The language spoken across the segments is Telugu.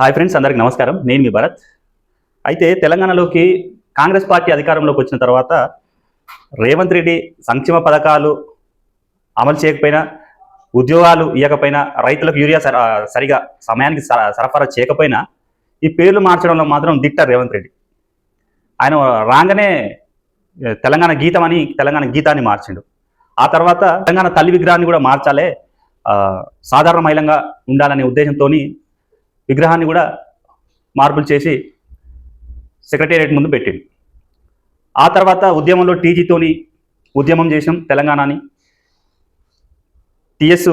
హాయ్ ఫ్రెండ్స్, అందరికి నమస్కారం. నేను మీ భరత్. అయితే తెలంగాణలోకి కాంగ్రెస్ పార్టీ అధికారంలోకి వచ్చిన తర్వాత రేవంత్ రెడ్డి సంక్షేమ పథకాలు అమలు చేయకపోయినా, ఉద్యోగాలు ఇవ్వకపోయినా, రైతులకు యూరియా సరిగా సమయానికి సరఫరా చేయకపోయినా ఈ పేర్లు మార్చడంలో మాత్రం దిట్ట రేవంత్ రెడ్డి. ఆయన రాగానే తెలంగాణ గీతం అని తెలంగాణ గీతాన్ని మార్చిండు. ఆ తర్వాత తెలంగాణ తల్లి విగ్రహాన్ని కూడా మార్చాలే, సాధారణ మహిళంగా ఉండాలనే ఉద్దేశంతో విగ్రహాన్ని కూడా మార్పులు చేసి సెక్రటేరియట్ ముందు పెట్టింది. ఆ తర్వాత ఉద్యమంలో టీజీతోని ఉద్యమం చేసాం. తెలంగాణని టీఎస్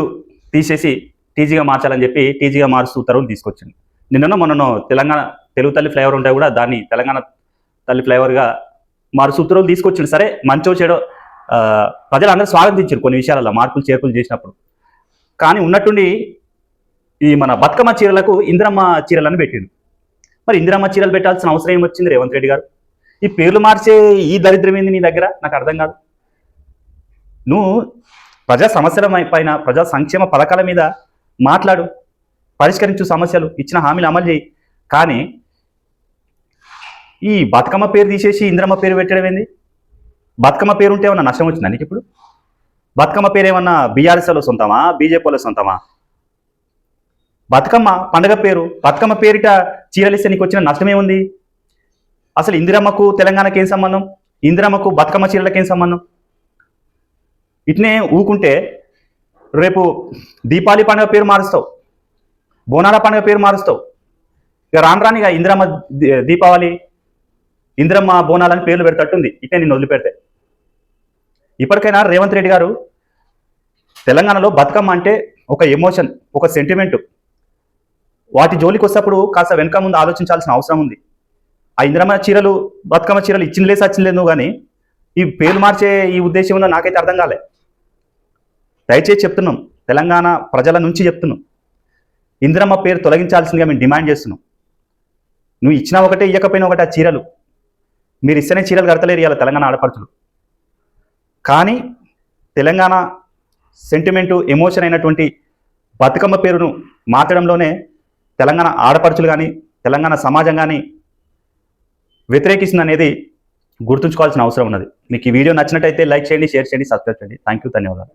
తీసేసి టీజీగా మార్చాలని చెప్పి టీజీగా మారుస్తూ ఉత్తర్వులు తీసుకొచ్చింది. నిన్ననో మొన్ననో తెలంగాణ తెలుగు తల్లి ఫ్లేవర్ ఉంటే కూడా దాన్ని తెలంగాణ తల్లి ఫ్లేవర్గా మారుస్తూ ఉత్తర్వులు తీసుకొచ్చింది. సరే, మంచో చెడో ప్రజలందరూ స్వాగతించారు కొన్ని విషయాలలో మార్పులు చేర్పులు చేసినప్పుడు. కానీ ఉన్నట్టుండి ఈ మన బతుకమ్మ చీరలకు ఇందిరమ్మ చీరలను పెట్టిండు. మరి ఇందిరమ్మ చీరలు పెట్టాల్సిన అవసరం ఏమొచ్చింది రేవంత్ రెడ్డి గారు? ఈ పేర్లు మార్చే ఈ దరిద్రం ఏంది నీ దగ్గర? నాకు అర్థం కాదు. నువ్వు ప్రజా సమస్యల పైన, ప్రజా సంక్షేమ పథకాల మీద మాట్లాడు, పరిష్కరించు సమస్యలు, ఇచ్చిన హామీలు అమలు చేయి. కానీ ఈ బతుకమ్మ పేరు తీసేసి ఇందిరమ్మ పేరు పెట్టడం ఏంది? బతుకమ్మ పేరు ఉంటే ఏమన్నా నష్టం వచ్చిందా నీకు? ఇప్పుడు బతుకమ్మ పేరు ఏమన్నా బీఆర్ఎస్లో సొంతమా, బీజేపీలో సొంతమా? బతుకమ్మ పండగ పేరు, బతుకమ్మ పేరిట చీరలిస్తే నీకు వచ్చిన నష్టమేముంది? అసలు ఇందిరమ్మకు తెలంగాణకి ఏం సంబంధం? ఇందిరమ్మకు బతుకమ్మ చీరలకు ఏం సంబంధం? ఇట్నే ఊకుంటే రేపు దీపావళి పండుగ పేరు మారుస్తావు, బోనాల పండుగ పేరు మారుస్తావు. ఇక రానిగా ఇందిరమ్మ దీపావళి, ఇందిరమ్మ బోనాలని పేర్లు పెడతట్టుంది ఇట్నే నిన్ను వదిలిపెడితే. ఇప్పటికైనా రేవంత్ రెడ్డి గారు, తెలంగాణలో బతుకమ్మ అంటే ఒక ఎమోషన్, ఒక సెంటిమెంటు. వాటి జోలికి వస్తప్పుడు కాస్త వెనక ముందు ఆలోచించాల్సిన అవసరం ఉంది. ఆ ఇందిరమ్మ చీరలు, బతుకమ్మ చీరలు ఇచ్చిందిలే సచ్చింలేదు కానీ ఈ పేర్లు మార్చే ఈ ఉద్దేశం ఉందో నాకైతే అర్థం కాలే. దయచేసి చెప్తున్నాం, తెలంగాణ ప్రజల నుంచి చెప్తున్నాం, ఇందిరమ్మ పేరు తొలగించాల్సిందిగా మేము డిమాండ్ చేస్తున్నాం. నువ్వు ఇచ్చినా ఒకటే, ఇవ్వకపోయినా ఒకటే. ఆ చీరలు మీరు ఇస్తేనే చీరలు కడతలేరు ఇవాళ తెలంగాణ ఆడపడుచులు. కానీ తెలంగాణ సెంటిమెంటు, ఎమోషన్ అయినటువంటి బతుకమ్మ పేరును మార్చడంలోనే తెలంగాణ ఆడపడుచులు కానీ, తెలంగాణ సమాజం కానీ వ్యతిరేకిస్తుంది అనేది గుర్తుంచుకోవాల్సిన అవసరం ఉన్నది. మీకు ఈ వీడియో నచ్చినట్టయితే లైక్ చేయండి, షేర్ చేయండి, సబ్స్క్రైబ్ చేయండి. థ్యాంక్ యూ, ధన్యవాదాలు.